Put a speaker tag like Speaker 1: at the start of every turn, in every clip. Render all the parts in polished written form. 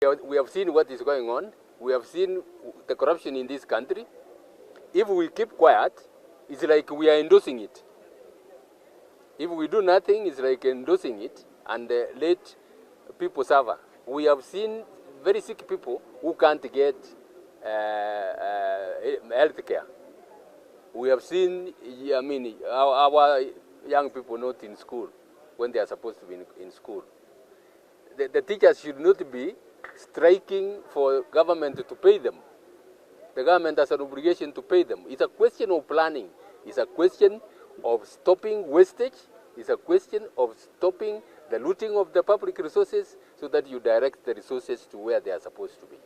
Speaker 1: We have seen what is going on. We have seen the corruption in this country. If we keep quiet, it's like we are endorsing it. If we do nothing, it's like endorsing it and let people suffer. We have seen very sick people who can't get health care. We have seen, our young people not in school when they are supposed to be in school. The teachers should not be striking for government to pay them. The government has an obligation to pay them. It's a question of planning. It's a question of stopping wastage. It's a question of stopping the looting of the public resources so that you direct the resources to where they are supposed to be.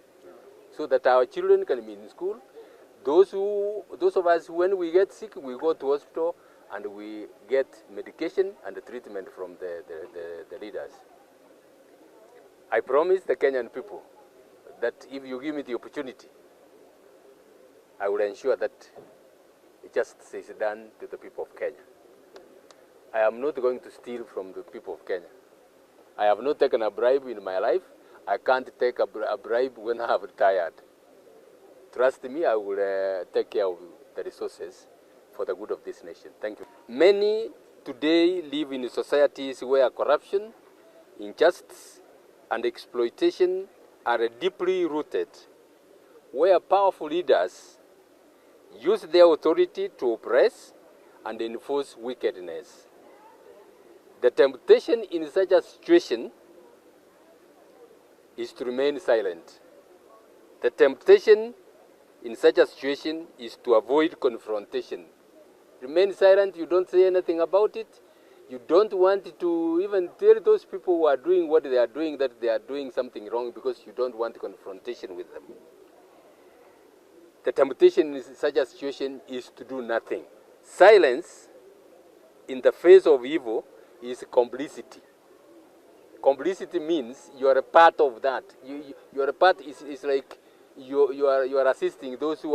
Speaker 1: So that our children can be in school. Those of us, when we get sick, we go to hospital and we get medication and treatment from the leaders. I promise the Kenyan people that if you give me the opportunity, I will ensure that justice is done to the people of Kenya. I am not going to steal from the people of Kenya. I have not taken a bribe in my life. I can't take a bribe when I have retired. Trust me, I will take care of the resources for the good of this nation. Thank you. Many today live in societies where corruption, injustice, and exploitation are deeply rooted, where powerful leaders use their authority to oppress and enforce wickedness. The temptation in such a situation is to remain silent. The temptation in such a situation is to avoid confrontation. Remain silent, you don't say anything about it. You don't want to even tell those people who are doing what they are doing that they are doing something wrong because you don't want confrontation with them. The temptation in such a situation is to do nothing. Silence in the face of evil is complicity. Complicity means you are a part of that. You are a part, is like you are assisting those who